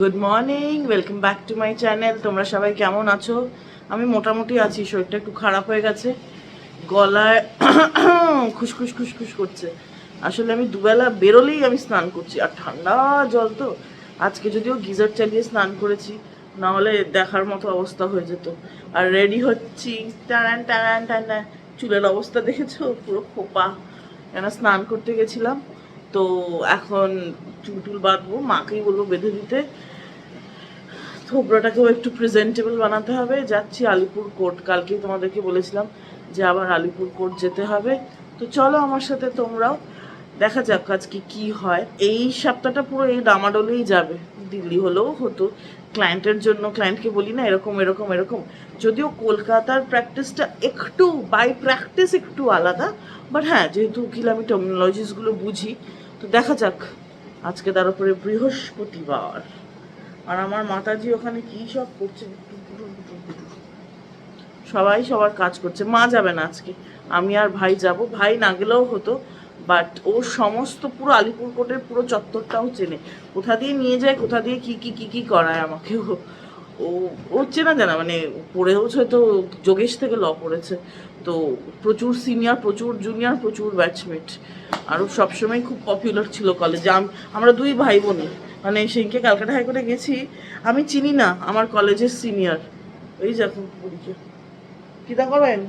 Good morning, welcome back to my channel. তোমরা সবাই কেমন আছো? আমি মোটামুটি আছি, শরীরটা একটু খারাপ হয়ে গেছে, গলায় খুসখুস খুসখুস করছে। আসলে আমি দুবেলা বেরোলেই আমি স্নান করছি, আর ঠান্ডা জল তো। আজকে যদিও গিজার চালিয়ে স্নান করেছি, না হলে দেখার মতো অবস্থা হয়ে যেত। আর রেডি হচ্ছি, টানান টানান টানা। চুলের অবস্থা দেখেছো? পুরো খোপা, কেন স্নান করতে গেছিলাম তো। এখন চুল টুল বাঁধবো, মাকেই বলবো বেঁধে দিতে। থোবড়াটাকেও একটু প্রেজেন্টেবল বানাতে হবে। যাচ্ছি আলিপুর কোর্ট, কালকেই তোমাদেরকে বলেছিলাম যে আবার আলিপুর কোর্ট যেতে হবে। তো চলো আমার সাথে তোমরাও, দেখা যাক আজকে কি হয়। এই সপ্তাহটা পুরো এই ডামাডোলেই যাবে। দিল্লি হলেও হতো, ক্লায়েন্টের জন্য ক্লায়েন্টকে বলি না এরকম এরকম এরকম। যদিও কলকাতার প্র্যাকটিসটা একটু বাই প্র্যাকটিস একটু আলাদা, বাট হ্যাঁ, যেহেতু উকিল আমি টার্মিনোলজিসগুলো বুঝি, তো দেখা যাক। আজকে তার উপরে বৃহস্পতিবার, আর আমার মাতাজি ওখানে কি সব করছে, সবাই সবার কাজ করছে। মা যাবে না আজকে, আমি আর ভাই যাব। ভাই না গেলেও হতো, বাট ও সমস্ত পুরো আলিপুর কোর্টের পুরো চত্বরটাও চেনে। কোথা দিয়ে নিয়ে যায়, কোথা দিয়ে কি কি কি কি করায় আমাকে ও ও চেনা জানা, মানে পড়েওছে তো, যোগেশ থেকে ল পড়েছে তো। প্রচুর সিনিয়র, প্রচুর জুনিয়র, প্রচুর ব্যাচমেট। আরও সবসময় খুব পপুলার ছিল কলেজে। আমরা দুই ভাই বোনই, মানে সেদিনকে ক্যালকাটা হাইকোর্টে গেছি, আমি চিনি না আমার কলেজের সিনিয়র। এই দেখো পরীক্ষা কীটা করবেন,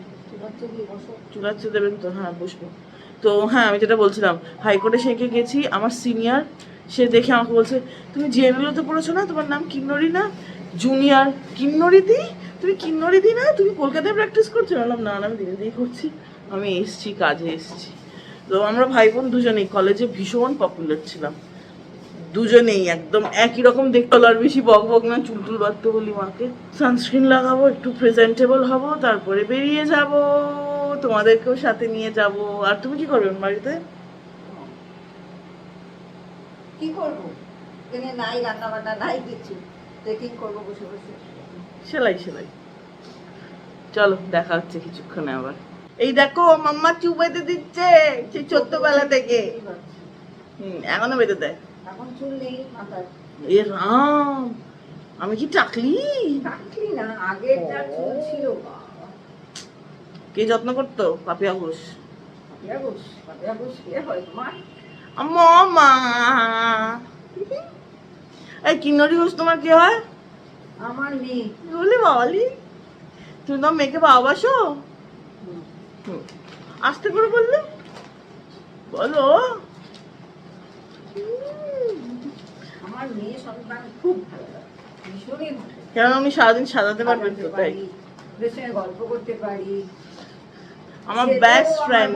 চুলাচ্ছে দেবেন তো? হ্যাঁ বসবো তো। হ্যাঁ, আমি যেটা বলছিলাম, হাইকোর্টে সেদিনকে গেছি, আমার সিনিয়র সে দেখে আমাকে বলছে, তুমি জেএমএলতে পড়েছো না, তোমার নাম কিন্নরি না? জুনিয়র কিন্নরিদি, তুমি কিন্নরিদি না, তুমি কলকাতায় প্র্যাকটিস করছো? বললাম না না, আমি দিল্লিতেই করছি, আমি এসছি, কাজে এসছি। তো আমরা ভাই বোন দুজনেই কলেজে ভীষণ পপুলার ছিলাম, দুজনেই একদম একই রকম দেখতে। আর বেশি বক বক না, চুল টুল বাঁধতে বলি মাকে। সানস্ক্রিন লাগাবো, একটু প্রেজেন্টেবল হব, তারপরে বেরিয়ে যাব, তোমাদেরকেও সাথে নিয়ে যাব। আর তুমি কি করবে বাড়িতে? কি করবো, এখানে নাই রান্না বান্না, নাই কিছু, ট্রেকিং করবো বসে বসে। সেলাই সেলাই। চলো দেখা হচ্ছে কিছুক্ষণে আবার। এই দেখো মাম্মা চুপ বেঁধে দিচ্ছে সেই ছোট্টবেলা থেকে। এখনো বেঁধে দেয়। এখন চুল নেই মাথায়। এ রাম, আমি কি টাকলি? টাকলি না, আগের যা চুল ছিল বাবা। কে যত্ন করতো? পাপিয়া ঘোষ। পাপিয়া ঘোষ কে হয় তোমার? মা। এই কিন্নরি ঘোষ তোমার কে হয়? আমার মেয়ে। বলি বাবালি, তুমি তো মেয়েকে ভালোবাসো? আস্তে করে বললে, বলো। আমার মেয়ে সন্তান খুব ভালো লাগে, ভীষণই ভালো। কেন আমি সারাদিন সাজাতে পারবেন তো, তাই ওদের সঙ্গে গল্প করতে পারি। আমার বেস্ট ফ্রেন্ড।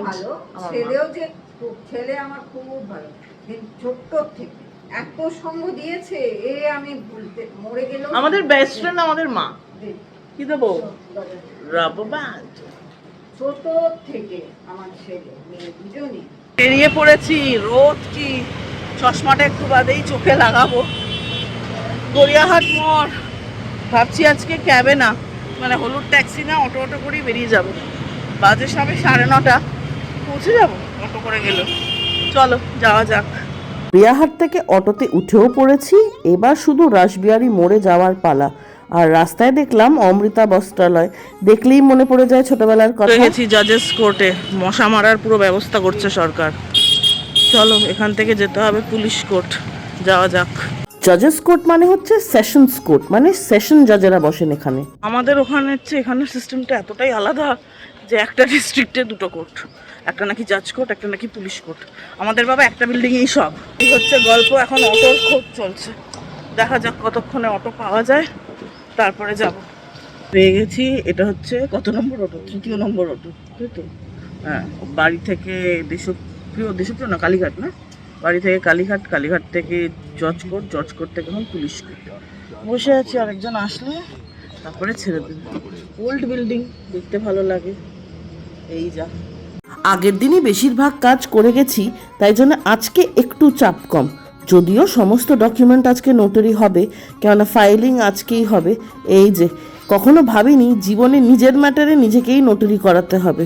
ছেলেও যে ছেলে আমার খুব ভালো, ছোট্ট থেকে এত সঙ্গ দিয়েছে, এ আমি ভুলতে মরে গেলেও। আমাদের বেস্ট ফ্রেন্ড আমাদের মা। কি দেবো? Rubber band. ছোট থেকে আমার ছেলে মেয়ে দুজনই। বেরিয়ে পড়েছি, রোদ কি, চশমাটা একটু বাদেই চোখে লাগাবো। গড়িয়াহাট মোড়। ভাবছি আজকে ক্যাবে না, মানে হলুদ ট্যাক্সি না, অটো অটো করেই বেরিয়ে যাবো। বাজে সবে 9:30, পৌঁছে যাবো অটো করে গেলে। চলো যাওয়া যাক। গড়িয়াহাট থেকে অটোতে উঠেও পড়েছি, এবার শুধু রাসবিহারী মোড়ে যাওয়ার পালা। আর রাস্তায় দেখলাম অমৃতা বস্ত্রালয়, দেখলেই মনে পড়ে যায় ছোটবেলার কথা। গেছি জাজেস কোর্টে, মশা মারার পুরো ব্যবস্থা করছে সরকার। চলো এখান থেকে যেতে হবে পুলিশ কোর্ট, যাওয়া যাক। জাজেস কোর্ট মানে হচ্ছে সেশনস কোর্ট, মানে সেশন জাজেরা বসেন এখানে। আমাদের ওখানে হচ্ছে, এখানের সিস্টেমটা এতটাই আলাদা যে একটা ডিস্ট্রিক্টে দুটো কোর্ট, একটা নাকি জাজ কোর্ট, একটা নাকি পুলিশ কোর্ট। আমাদের বাবা একটা বিল্ডিংয়েই সব। এই হচ্ছে গল্প। এখন অটোর খোঁজ চলছে, দেখা যাক কতক্ষণে অটো পাওয়া যায়, তারপরে যাব। পেয়ে গেছি, এটা হচ্ছে কত নম্বর অটো? 3 নম্বর অটো, তাই তো? হ্যাঁ, বাড়ি থেকে দেশপ্রিয় না, কালীঘাট না, বাড়ি থেকে কালীঘাট, কালীঘাট থেকে জজ কোর্ট, জজ কোর্ট থেকে এখন পুলিশ কোর্ট। বসে আছি, আরেকজন আসলে তারপরে ছেড়ে দেবে। ওল্ড বিল্ডিং, দেখতে ভালো লাগে। এই যা, আগের দিনই বেশিরভাগ কাজ করে গেছি, তাই জন্য আজকে একটু চাপ কম। যদিও সমস্ত ডকুমেন্ট আজকে নোটারি হবে, কেননা ফাইলিং আজকেই হবে। এই যে, কখনো ভাবিনি জীবনে নিজের ম্যাটারে নিজেকেই নোটারি করাতে হবে।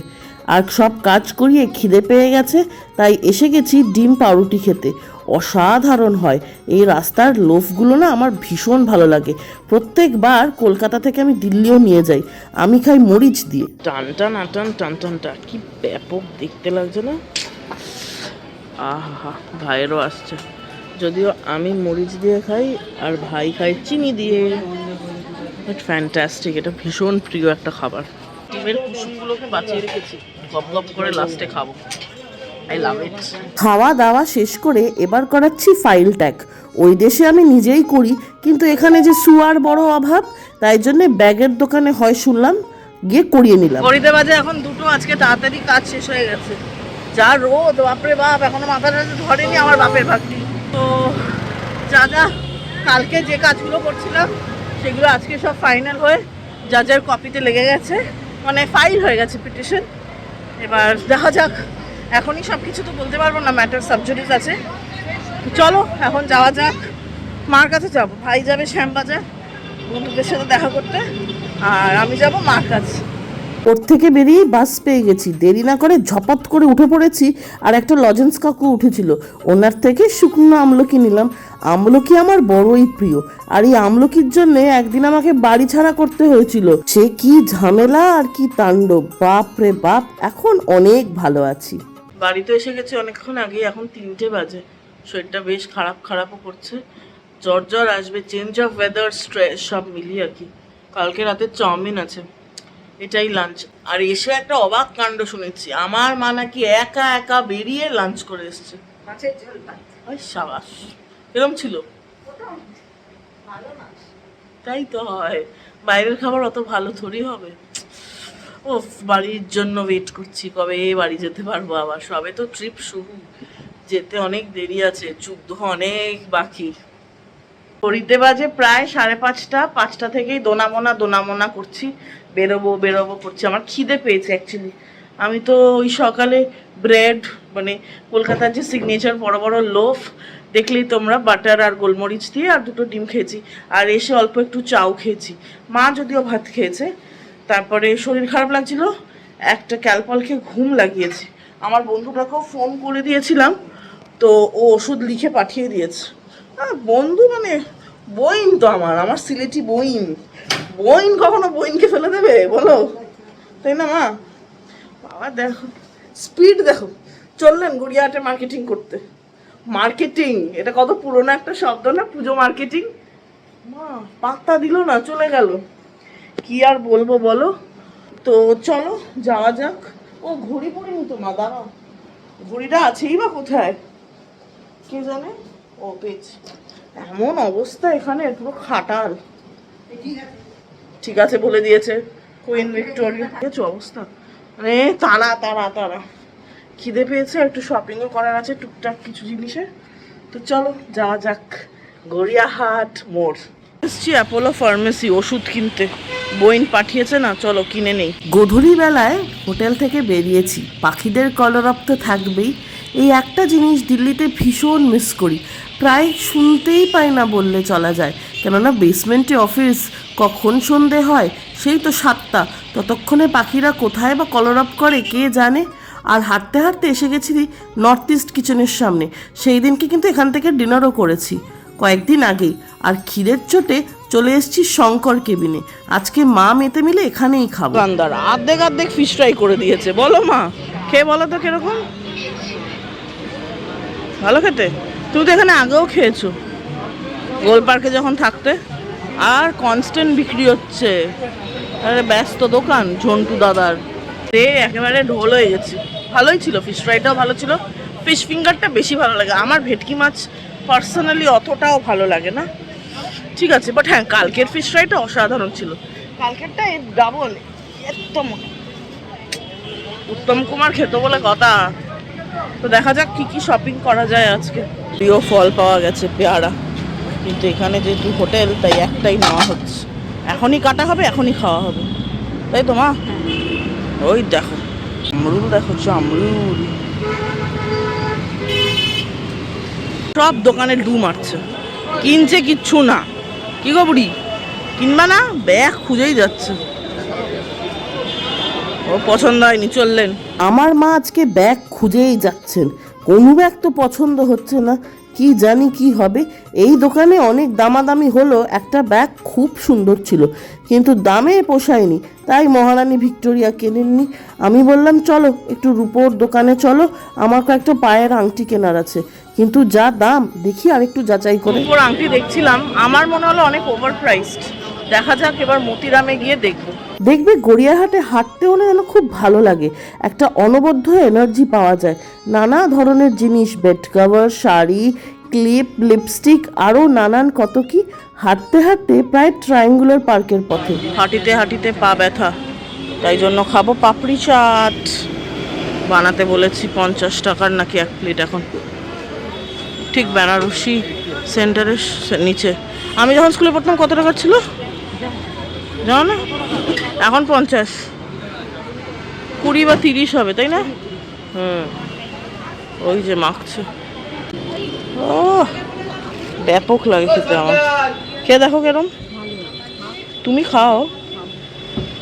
আর সব কাজ করিয়ে খিদে পেয়ে গেছে, তাই এসে গেছি ডিম পাউরুটি খেতে। অসাধারণ হয়। এই রাস্তার লোফগুলো না আমার ভীষণ ভালো লাগে। প্রত্যেকবার কলকাতা থেকে আমি দিল্লিও নিয়ে যাই। আমি খাই মরিচ দিয়ে। টান টান আটান টান টানটা কি ব্যাপক দেখতে লাগছে না? আহা, ভাইয়েরও আসছে, যদিও আমি মরিচ দিয়ে খাই আর ভাই খাই চিনি দিয়ে। বাট ফ্যান্টাস্টিক, এটা ভীষণ প্রিয় একটা খাবার। ডিমের কুসুমগুলোকে বাঁচিয়ে রেখেছি, গপ গপ করে লাস্টে খাবো। আই লাভ ইট। খাওয়া দাওয়া শেষ করে এবার করাচ্ছি ফাইল ট্যাগ। ওই দেশে আমি নিজেই করি, কিন্তু এখানে যে শুয়ার বড় অভাব, তাই জন্য ব্যাগের দোকানে হয় শুনলাম, গিয়ে করিয়ে নিলাম। ঘড়িতে বাজে এখন 2টো। আজকে তাড়াতাড়ি কাজ শেষ হয়ে গেছে। যা রোদ, বাপরে বাপ, এখনো মাথাটা ধরেনি আমার বাপের ভাগ্নি। তো যা যা কালকে যে কাজগুলো করছিলাম সেগুলো আজকে সব ফাইনাল হয়ে জাজের কপিতে লেগে গেছে, মানে ফাইল হয়ে গেছে পিটিশন। এবার দেখা যাক, এখনই সব কিছু তো বলতে পারবো না, ম্যাটার সাবজুডিস আছে। চলো এখন যাওয়া যাক, মার কাছে যাবো। ভাই যাবে শ্যামবাজার বন্ধুদের সাথে দেখা করতে, আর আমি যাব মার কাছে। ওর থেকে বেরিয়ে বাস পেয়ে গেছি। দেরি না করে ঝপাত করে উঠে পড়েছি। আর একটা লজেন্স কাকু উঠেছিল, ওনার থেকে শুকনো আমলকি নিলাম। আমলকি আমার বড়ই প্রিয়, আর এই আমলকির জন্য একদিন আমাকে বাড়ি ছাড়া করতে হয়েছিল। সে কি ঝামেলা আর কি তাণ্ডব, বাপ রে বাপ। এখন অনেক ভালো আছি। বাড়িতে এসে গেছি অনেকক্ষণ আগে, এখন 3টে বাজে। শরীরটা বেশ খারাপও করছে, জ্বর আসবে, চেঞ্জ অফ ওয়েদার, স্ট্রেস সব মিলিয়ে আর কি। কালকে রাতে চাউমিন আছে, এটাই লাঞ্চ। আর এসে একটা অবাক কাণ্ড শুনেছি, আমার মা নাকি একা একা বেরিয়ে লাঞ্চ করে এসছে। মাছের ঝোল ভাত। ওই সাবাস, এরকম ছিল? ওটাও ভালো না। তাই তো হয়, বাইরের খাবার অত ভালো থোড়ি হবে। ও বাড়ির জন্য ওয়েট করছি, কবে বাড়ি যেতে পারবো আবার। সবে তো ট্রিপ শুরু, যেতে অনেক দেরি আছে, যুদ্ধ অনেক বাকি। ঘড়িতে বাজে প্রায় 5:30। 5টা থেকেই দোনামোনা করছি, বেরোবো করছি। আমার খিদে পেয়েছে অ্যাকচুয়ালি। আমি তো ওই সকালে ব্রেড, মানে কলকাতার যে সিগনেচার বড় বড় লোফ দেখলেই তোমরা, বাটার আর গোলমরিচ দিয়ে, আর 2টো ডিম খেয়েছি। আর এসে অল্প একটু চাও খেয়েছি। মা যদিও ভাত খেয়েছে। তারপরে শরীর খারাপ লাগছিল, একটা ক্যালপল খেয়ে ঘুম লাগিয়েছে। আমার বন্ধুটাকেও ফোন করে দিয়েছিলাম, তো ও ওষুধ লিখে পাঠিয়ে দিয়েছে। বন্ধু মানে বইন তো আমার সিলেটি বইন কখনো বইনকে ফেলে দেবে বলো, তাই না মা? বাবা দেখো স্পিড, দেখো চললেন গড়িয়াহাটে মার্কেটিং করতে। মার্কেটিং, এটা কত পুরোনো একটা শব্দ না, পুজো মার্কেটিং। মা পাত্তা দিল না, চলে গেল। কি আর বলবো বলো। তো চলো যাওয়া যাক। ও ঘড়ি পড়িনি তো মা, দাঁড়াও, ঘড়িটা আছেই বা কোথায় কে জানে। ও পেয়েছি। এমন অবস্থা এখানে, পুরো খাটাল। ঠিক আছে বলে দিয়েছে কুইন ভিক্টোরিয়া। কিছু অবস্থা মানে তারা খিদে পেয়েছে, একটু শপিংও করার আছে টুকটাক কিছু জিনিসের। তো চলো যাওয়া যাক গড়িয়াহাট মোড়। এসছি অ্যাপোলো ফার্মেসি ওষুধ কিনতে, বইন পাঠিয়েছে না, চলো কিনে নেই। গধূলি বেলায় হোটেল থেকে বেরিয়েছি, পাখিদের কলরব তো থাকবেই। এই একটা জিনিস দিল্লিতে ভীষণ মিস করি, প্রায় শুনতেই পাই না বললে চলা যায়। কেননা বেসমেন্টে অফিস, কখন সন্ধে হয় সেই তো 7টা, ততক্ষণে পাখিরা কোথায় বা কলরব করে কে জানে। আর হাঁটতে হাঁটতে এসে গেছি নর্থ ইস্ট কিচেনের সামনে। সেই দিনকে কিন্তু এখান থেকে ডিনারও করেছি কয়েকদিন আগেই। আর খিদের চোটে চলে এসেছি শঙ্কর কেবিনে। আজকে মা মেতে মিলে এখানেই খাবো। দোকানদার অর্ধেক ফিশ ফ্রাই করে দিয়েছে। বলো মা, খেয়ে বলো তো কিরকম, ভালো খেতে? তুমি তো এখানে আগেও খেয়েছো গোল পার্কে যখন থাকতে। আর কনস্ট্যান্ট বিক্রি হচ্ছে, আরে ব্যস্ত দোকান ঝন্টু দাদার। একেবারে ঢোল হয়ে গেছে। ভালোই ছিল, ফিশ ফ্রাইটাও ভালো ছিল, ফিশ ফিঙ্গারটা বেশি ভালো লাগে আমার। ভেটকি মাছ পার্সোনালি অতটাও ভালো লাগে না, ঠিক আছে। বাট হ্যাঁ, কালকের ফিশ ফ্রাইটা অসাধারণ ছিল। কালকেরটা ডাবল, উত্তম কুমার খেত বলে কথা। তো দেখা যাক কি কি শপিং করা যায় আজকে। প্রিয় ফল পাওয়া গেছে পেয়ারা, কিন্তু এখানে যেহেতু হোটেল তাই একটাই নেওয়া হচ্ছে। এখনই কাটা হবে, এখনই খাওয়া হবে, তাই তো মা? ওই দেখো আমরুল, দেখো আমরুল, সব দোকানে ডু মারছে, কিনছে কিচ্ছু না। কি গো বুড়ি, কিনবা না? ব্যাগ খুঁজেই যাচ্ছে, ও পছন্দ হয়নি, চললেন। আমার মা আজকে ব্যাগ খুঁজেই যাচ্ছেন, কোনো ব্যাগ তো পছন্দ হচ্ছে না। কি জানি কি হবে। এই দোকানে অনেক দামাদামি হলো, একটা ব্যাগ খুব সুন্দর ছিল কিন্তু দামে পোষায়নি, তাই মহারানী ভিক্টোরিয়া কেনেননি। আমি বললাম চলো একটু রূপোর দোকানে চলো, আমার কয়েকটা পায়ের আংটি কেনার আছে, কিন্তু যা দাম দেখি আর একটু যাচাই করে। রূপোর আংটি দেখছিলাম, আমার মনে হলো অনেক ওভার প্রাইসড। দেখা যাক এবার মতিরামে গিয়ে দেখবো। দেখবে গড়িয়াহাটে হাঁটতে হলে যেন খুব ভালো লাগে, একটা অনবদ্য এনার্জি পাওয়া যায়। নানা ধরনের জিনিস, bed cover, sari, clip, lipstick, আরও নানান কত কি। হাঁটতে হাঁটতে প্রায় ট্রায়াঙ্গুলার পার্কের পথে। হাঁটিতে হাঁটিতে পা ব্যথা, তাই জন্য খাবো পাপড়ি চাট। বানাতে বলেছি 50 টাকার নাকি 1 প্লেট এখন, ঠিক বেনারসি সেন্টারের নিচে। আমি যখন স্কুলে পড়তাম কত টাকা ছিল জানো না? এখন 50, 20 বা 30 হবে, তাই না? ওই যে মাখছে, ও ব্যাপক লাগে খেতে আমার। খেয়ে দেখো কেরম, তুমি খাও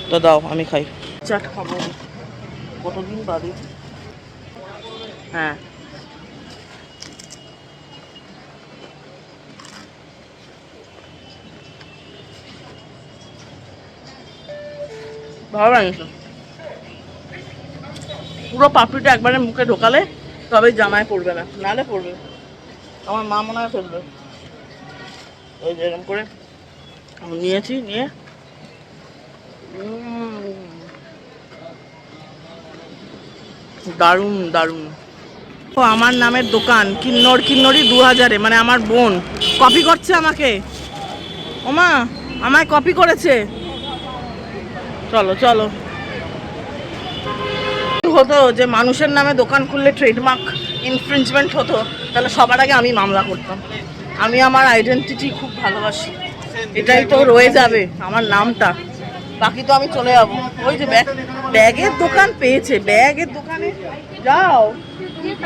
তো, দাও আমি খাই। চাট খাবো কতদিন বাদে। হ্যাঁ ভালো বানিয়েছো। পুরো পাপড়িটা একবারে মুখে ঢোকালে তবেই জামায় পড়বে না, নাহলে পড়বে। আমার মা মনে হয় ফেলবে। ওই যে এরকম করে নিয়েছি, নিয়ে দারুণ দারুণ। ও আমার নামের দোকান, কিন্নর কিন্নরি 2000-এ, মানে আমার বোন কপি করছে আমাকে। ওমা আমায় কপি করেছে। চলো চলো। হতো যে মানুষের নামে দোকান খুললে ট্রেডমার্ক ইনফ্রিঞ্জমেন্ট হতো, তাহলে সবার আগে আমি মামলা করতাম। আমি আমার আইডেন্টিটি খুব ভালোবাসি, এটাই তো রয়ে যাবে আমার নামটা, বাকি তো আমি চলে যাবো। ওই যে ব্যাগের দোকান পেয়েছে, ব্যাগের দোকানে যাও।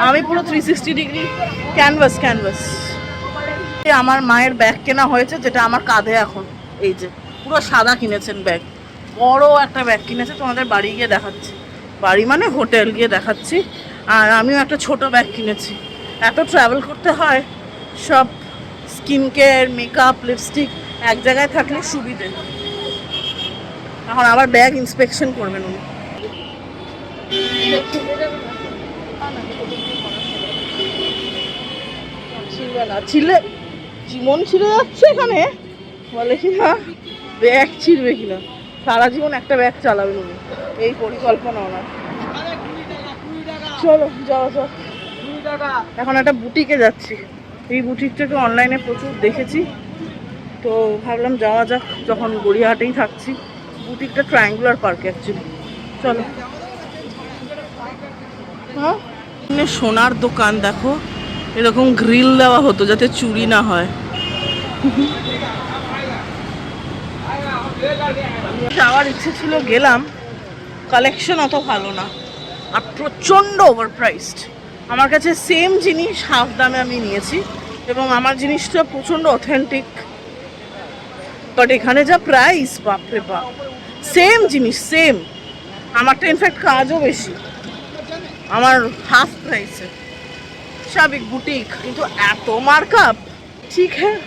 আমি পুরো 360 ডিগ্রি ক্যানভাস ক্যানভাস। আমার মায়ের ব্যাগ কেনা হয়েছে, যেটা আমার কাঁধে এখন। এই যে পুরো সাদা কিনেছেন ব্যাগ, বড় একটা ব্যাগ কিনেছে, তোমাদের বাড়ি গিয়ে দেখাচ্ছি। বাড়ি মানে হোটেল গিয়ে দেখাচ্ছি। আর আমিও একটা ছোট ব্যাগ কিনেছি। এত ট্রাভেল করতে হয়, সব স্কিন কেয়ার, মেকআপ, লিপস্টিক এক জায়গায় থাকলে সুবিধে। এখন আবার ব্যাগ ইন্সপেকশন করবেন উনি। ছিলে জীবন ছিঁড়ে যাচ্ছে এখানে, বলে কিনা ব্যাগ ছিঁড়বে কিনা। সারা জীবন একটা ব্যাগ চালাবেন উনি, এই পরিকল্পনা ওনার। চলো যাওয়া যাক। এখন একটা বুটিকে যাচ্ছি, এই বুটিকটাকে অনলাইনে প্রচুর দেখেছি, তো ভাবলাম যাওয়া যাক যখন গড়িয়াহাটেই থাকছি। বুটিকটা ট্রায়াঙ্গুলার পার্কে অ্যাকচুয়ালি। চলো। হ্যাঁ সোনার দোকান দেখো, এরকম গ্রিল দেওয়া হতো যাতে চুরি না হয়। যাওয়ার ইচ্ছে ছিল, গেলাম, কালেকশন অত ভালো না আর প্রচণ্ড ওভার প্রাইসড। আমার কাছে সেম জিনিস হাফ দামে আমি নিয়েছি এবং আমার জিনিসটা প্রচণ্ড অথেন্টিক, বাট এখানে যা প্রাইস, বাপরে বাপ। সেম জিনিস সেম, আমারটা ইনফ্যাক্ট কাজও বেশি, আমার হাফ প্রাইসে। স্বাভাবিক বুটিক, কিন্তু এত মার্কআপ। ঠিক হ্যাঁ,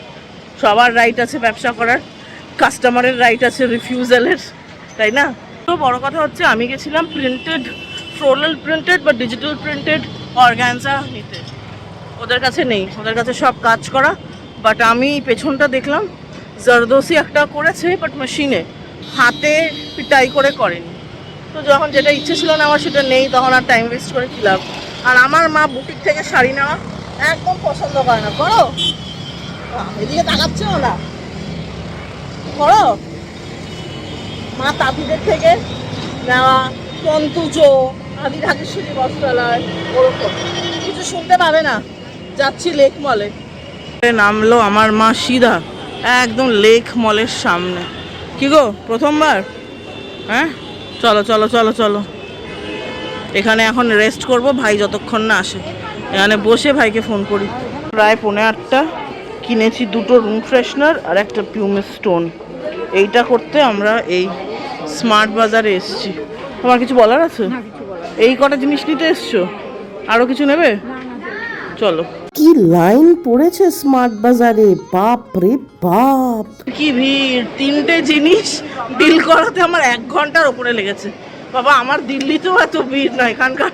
সবার রাইট আছে ব্যবসা করার, কাস্টমারের রাইট আছে রিফিউজালের, তাই না? তো বড় কথা হচ্ছে আমি গেছিলাম প্রিন্টেড, ফ্লোরাল প্রিন্টেড বা ডিজিটাল প্রিন্টেড অর্গানজা নিতে। ওদের কাছে নেই, ওদের কাছে সব কাজ করা। বাট আমি পেছনটা দেখলাম, জারদোসি একটা করেছে, বাট মেশিনে, হাতে পিটাই করে করেনি। তো যখন যেটা ইচ্ছে ছিল না আমার সেটা নেই, তখন আর টাইম ওয়েস্ট করে খিলাম। আর আমার মা বুটিক থেকে শাড়ি নেওয়া একদম পছন্দ করে না। করো, এদিকে তাকাচ্ছেও না, করো। মা তাঁতিদের থেকে নেওয়া, তন্তুজো, আদি ঢাকেশ্বরী বস্ত্রালয়, ওরকম কিছু শুনতে পাবে না। যাচ্ছি লেক মলে। নামলো আমার মা সিধা একদম লেক মলের সামনে। কি গো প্রথমবার? হ্যাঁ চলো চলো চলো চলো। এখানে এখন রেস্ট করব, ভাই যতক্ষণ না আসে। এখানে বসে ভাইকে ফোন করি। প্রায় 8:45 কিনেছি 2টো রুম ফ্রেশনার আর একটা পিউমিস স্টোন। এইটা করতে আমরা এই স্মার্ট বাজারে এসছি। তোমার কিছু বলার আছে? এই কটা জিনিস নিতে এসছো, আরও কিছু নেবে? চলো। কি লাইন পড়েছে স্মার্ট বাজারে, বাপ রে বাপ। কি ভিড়, 3টে জিনিস বিল করাতে আমার 1 ঘন্টার উপরে লেগেছে। বাবা আমার দিল্লিতেও এত ভিড় নয়, এখানকার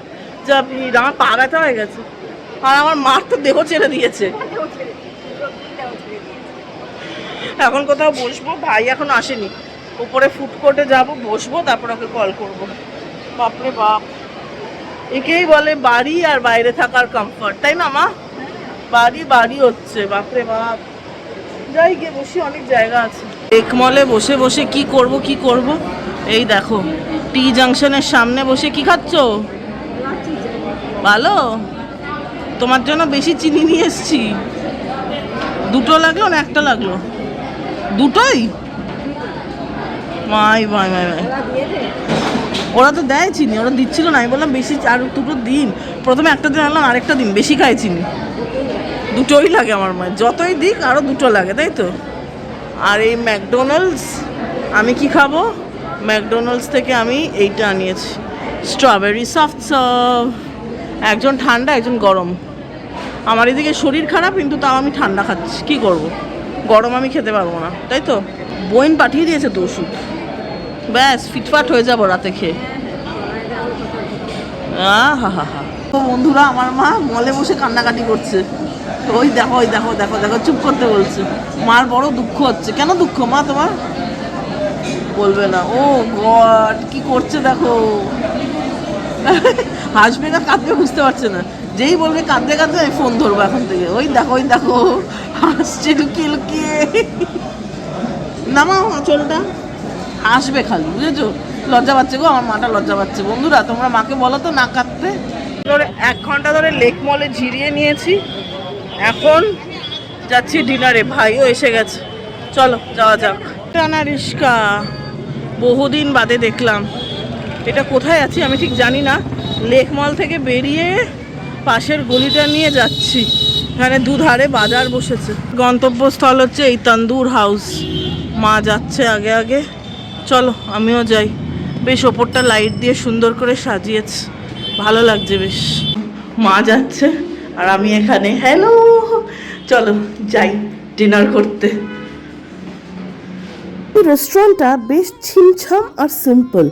যা ভিড়, আমার পা ব্যথা হয়ে গেছে। আর আমার মার তো দেহ ছেড়ে দিয়েছে। এখন কোথাও বসবো, ভাই এখন আসেনি, উপরে ফুড কোর্টে যাবো, বসবো, তারপর ওকে কল করবো। বাপরে বাপ, একেই বলে বাড়ি আর বাইরে থাকার কমফর্ট, তাই না মা? বাড়ি বাড়ি হচ্ছে, বাপরে বাপ। যাই গিয়ে বসি, অনেক জায়গা আছে। একমলে বসে বসে কি করব। এই দেখো টি জাংশনের সামনে বসে কি খাচ্ছ? ভালো, তোমার জন্য বেশি চিনি নিয়ে এসছি। 2টো লাগলো না 1টা লাগলো? 2টোই? মাই মাই মাই মাই, ওরা তো দেয় চিনি, ওরা দিচ্ছিল না। আমি বললাম বেশি আর 2টো দিন। প্রথমে 1টা দিন আনলাম, আরেকটা দিন, বেশি খাই চিনি। 2টোই লাগে আমার মায়ের, যতই দিক আরও 2টো লাগে, তাই তো। আর এই ম্যাকডোনাল্ডস, আমি কি খাবো? ম্যাকডোনাল্ডস থেকে আমি এইটা আনিয়েছি, স্ট্রবেরি সফট সার্ভ। একজন ঠান্ডা, একজন গরম। আমার এদিকে শরীর খারাপ, কিন্তু তাও আমি ঠান্ডা খাচ্ছি, কি করব? গরম আমি খেতে পারবো না, তাই তো। বোন পাঠিয়ে দিয়েছে তো ওষুধ, ব্যাস ফিটফাট হয়ে যাবো রাতে খেয়ে। হা হা হা। তো বন্ধুরা, আমার মা মলে বসে কান্নাকাটি করছে। ওই দেখো, ওই দেখো দেখো দেখো, চুপ করতে বলছে। মার বড় দুঃখ হচ্ছে। কেন দুঃখ মা তোমার? বলবে না। ও গড, কি করছে দেখো। হাসবে না কাঁদবে বুঝতে পারছে না। যেই বলবে কাঁদতে কাঁদতে, আমি ফোন ধরবো এখন থেকে। ওই দেখো, ওই দেখো, হাসছে লুকিয়ে লুকিয়ে। নামাও আঁচলটা, হাসবে খালি, বুঝেছো? লজ্জা পাচ্ছে গো, আমার মাটা লজ্জা পাচ্ছে। বন্ধুরা তোমরা মাকে বলো তো না কাঁদতে। 1 ঘন্টা ধরে লেক মলে ঝিরিয়ে নিয়েছি, এখন যাচ্ছি ডিনারে। ভাইও এসে গেছে, চলো যাওয়া যাক। টানা রিস্কা, বহুদিন বাদে দেখলাম। এটা কোথায় আছি আমি ঠিক জানি না। লেক মল থেকে বেরিয়ে পাশের গলিটা নিয়ে যাচ্ছি, এখানে দুধারে বাজার বসেছে। গন্তব্যস্থল হচ্ছে এই তন্দুর হাউস। মা যাচ্ছে আগে আগে, চলো আমিও যাই। বেশ ওপরটা লাইট দিয়ে সুন্দর করে সাজিয়েছে, ভালো লাগছে বেশ। মা যাচ্ছে আর আমি এখানে। হ্যালো, চলো যাই ডিনার করতে। এই রেস্টুরেন্টটা বেশ ছিমছাম আর সিম্পল,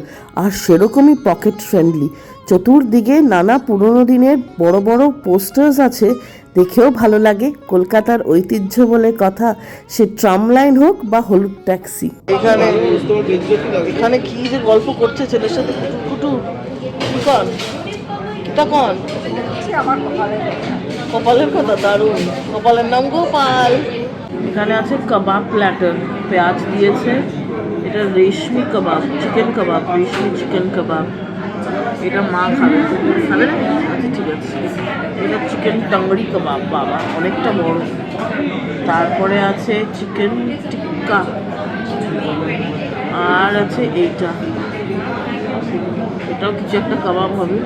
আর সেরকমই পকেট ফ্রেন্ডলি। চতুর্দিকে নানা পুরোনো দিনের বড় বড় পোস্টার্স আছে, দেখেও ভালো লাগে। কলকাতার ঐতিহ্য বলে কথা, সে ট্রাম লাইন হোক বা হলুদ ট্যাক্সি। এখানে এখানে কি যে গল্প করছে ছেলের সাথে, কুটু কি কন, কিটা কন, আমার কপালে কপালের কথা। দারুণ, কপালের নাম গোপাল। এখানে আছে কাবাব প্ল্যাটার, পেঁয়াজ দিয়েছে। এটা রেশমি কাবাব, চিকেন কাবাব, রেশমি চিকেন কাবাব। এটা মা খাবে, খাবে না? আচ্ছা ঠিক আছে। এটা চিকেন টাংড়ি কাবাব, বাবা অনেকটা বড়। তারপরে আছে চিকেন টিক্কা, আর আছে এইটা, এটাও কিছু একটা কাবাব হবে।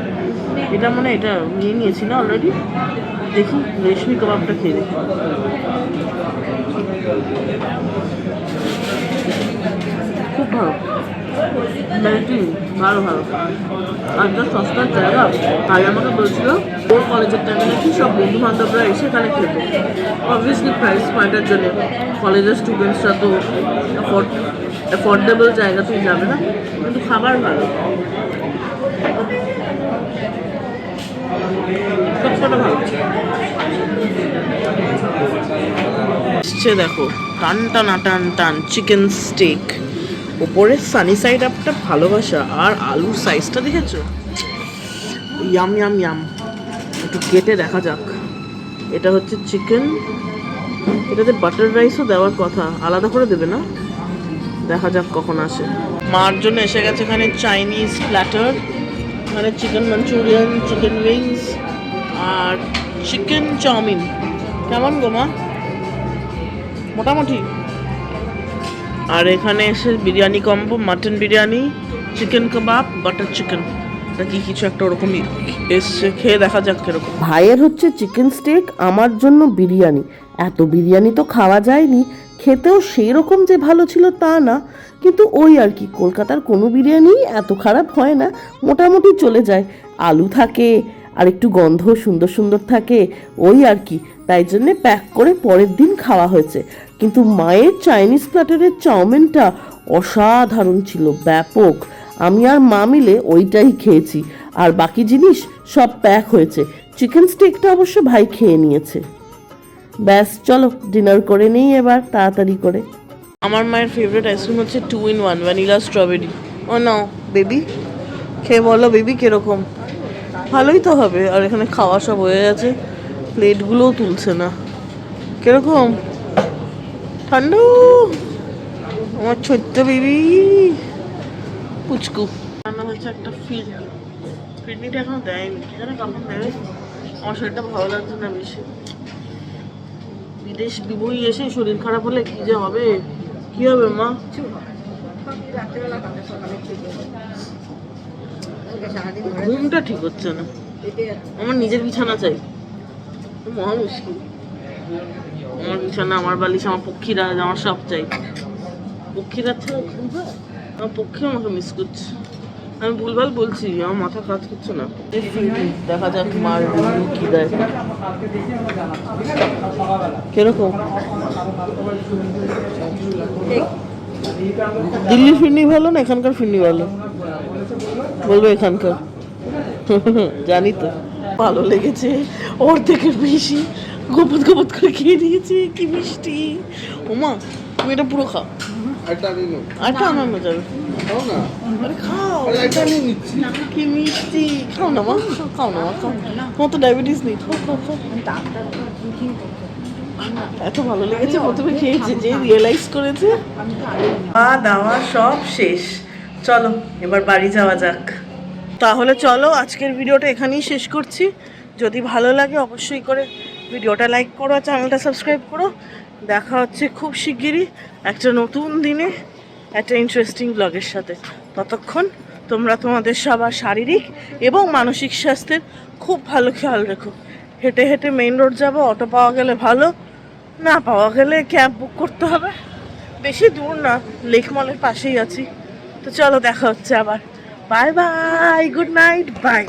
এটা মানে এটা নিয়ে নিয়েছি না অলরেডি। দেখি রেশমি কাবাবটা খেয়ে দেখি। খুব ভালো, মেল্টিং, ভালো ভালো। আর একটা সস্তার জায়গা। ভাই আমাকে বলছিল ওর কলেজের টাইমে নাকি সব বন্ধু বান্ধবরা এসে এখানে খেত। অবভিয়াসলি প্রাইস পয়েন্টের জন্য, কলেজের স্টুডেন্টসরা তো অ্যাফোর্ডেবল জায়গাতেই যাবে না, কিন্তু খাবার ভালো, সবকটা ভালো। দেখো টান টানা টান টান চিকেন স্টেক, ওপরে সানি সাইড আপটা ভালোবাসা, আর আলুর সাইজটা দেখেছো, ইয়াম ইয়াম ইয়াম। একটু কেটে দেখা যাক। এটা হচ্ছে চিকেন, এটাতে বাটার রাইসও দেওয়ার কথা, আলাদা করে দেবে না? দেখা যাক কখন আসে। মার জন্য এসে গেছে এখানে চাইনিজ প্ল্যাটার, মানে চিকেন মাঞ্চুরিয়ান, চিকেন উইংস আর চিকেন চাউমিন। কেমন গো মা? মোটামুটি। আর এখানে এসে biryani combo, mutton biryani, chicken kebab, butter chicken, নাকি কিছু একটা ওরকমই এসছে। খেয়ে দেখা যাক কিরকম। ভাইয়ের হচ্ছে চিকেন স্টেক, আমার জন্য বিরিয়ানি। এত বিরিয়ানি তো খাওয়া যায়নি, খেতেও সেই রকম যে ভালো ছিল তা না, কিন্তু ওই আর কি, কলকাতার কোনো বিরিয়ানি এত খারাপ হয় না, মোটামুটি চলে যায়। আলু থাকে, আর একটু গন্ধ সুন্দর সুন্দর থাকে, ওই আর কি, তাই জন্যে প্যাক করে পরের দিন খাওয়া হয়েছে। কিন্তু মায়ের চাইনিজ প্ল্যাটারের চাউমিনটা অসাধারণ ছিল, ব্যাপক। আমি আর মা মিলে ওইটাই খেয়েছি, আর বাকি জিনিস সব প্যাক হয়েছে। চিকেন স্টেকটা অবশ্য ভাই খেয়ে নিয়েছে। ব্যাস চলো ডিনার করে নেই এবার তাড়াতাড়ি করে। আমার মায়ের ফেভারিট আইসক্রিম হচ্ছে 2-in-1 ভ্যানিলা স্ট্রবেরি। ও নাও বেবি, খেয়ে বলো বেবি কিরকম। ভালোই তো হবে। আর এখানে খাওয়া সব হয়ে গেছে, প্লেটগুলোও তুলছে না। কিরকম ঠান্ডা আমার ছোট্ট বেবি পুচকু। রান্না হচ্ছে একটা ফিরনিটা এখনো দেয়নি, কি জানে কখন দেবে। আমার শরীরটা ভালো লাগছে না বেশি। বিদেশ বিবই এসে শরীর খারাপ হলে কি যে হবে। কি হবে মা? রাত্রেবেলা খাবে, সকালে ঠিক হবে। কালকে সারাদিন ঘরে ঘুমটা ঠিক হচ্ছে না, পেটে আমার নিজের বিছানা চাই, মহা মুশকিল। আমার বিছানা, আমার বালিশ, আমার পক্ষীরা, আমার সব চাই। পক্ষীরা ছাড়া ঘুম হয়? আমার পক্ষী আমাকে মিস করছে। আমি ভুলভাল বলছি, আমার মাথা কাজ করছে না। দেখা যাক মার রিভিউ কি দেয়। কিরকম দিল্লির ফিরনি ভালো না এখানকার ফিরনি ভালো? বলবো এখানকার। জানি তো ভালো লেগেছে, অর্ধেকের বেশি গোপত গোপত করে খেয়ে নিয়েছি। কি মিষ্টি! ওমা তুমি এটা পুরো খাও, আরেকটা আনানো যাবে। আরে খাও, কি মিষ্টি! খাও না মা, খাও না মা, খাও। তোমার তো ডায়াবেটিস নেই, খাও খাও খাও। ডাক্তার কি করতে এত ভালো লেগেছে, প্রথমে খেয়েছে যে রিয়েলাইজ করেছে। আমি তো আগে খাওয়া দাওয়া সব শেষ, চলো এবার বাড়ি যাওয়া যাক। তাহলে চলো আজকের ভিডিওটা এখানেই শেষ করছি। যদি ভালো লাগে অবশ্যই করে ভিডিওটা লাইক করো, চ্যানেলটা সাবস্ক্রাইব করো। দেখা হচ্ছে খুব শিগগিরই একটা নতুন দিনে একটা ইন্টারেস্টিং ব্লগের সাথে। ততক্ষণ তোমরা তোমাদের সবার শারীরিক এবং মানসিক স্বাস্থ্যের খুব ভালো খেয়াল রেখো। হেঁটে হেঁটে মেইন রোড যাবো, অটো পাওয়া গেলে ভালো, না পাওয়া গেলে ক্যাব বুক করতে হবে। বেশি দূর না, লেক মলের পাশেই আছি। তো চলো দেখা হচ্ছে আবার। Bye bye, good night, by.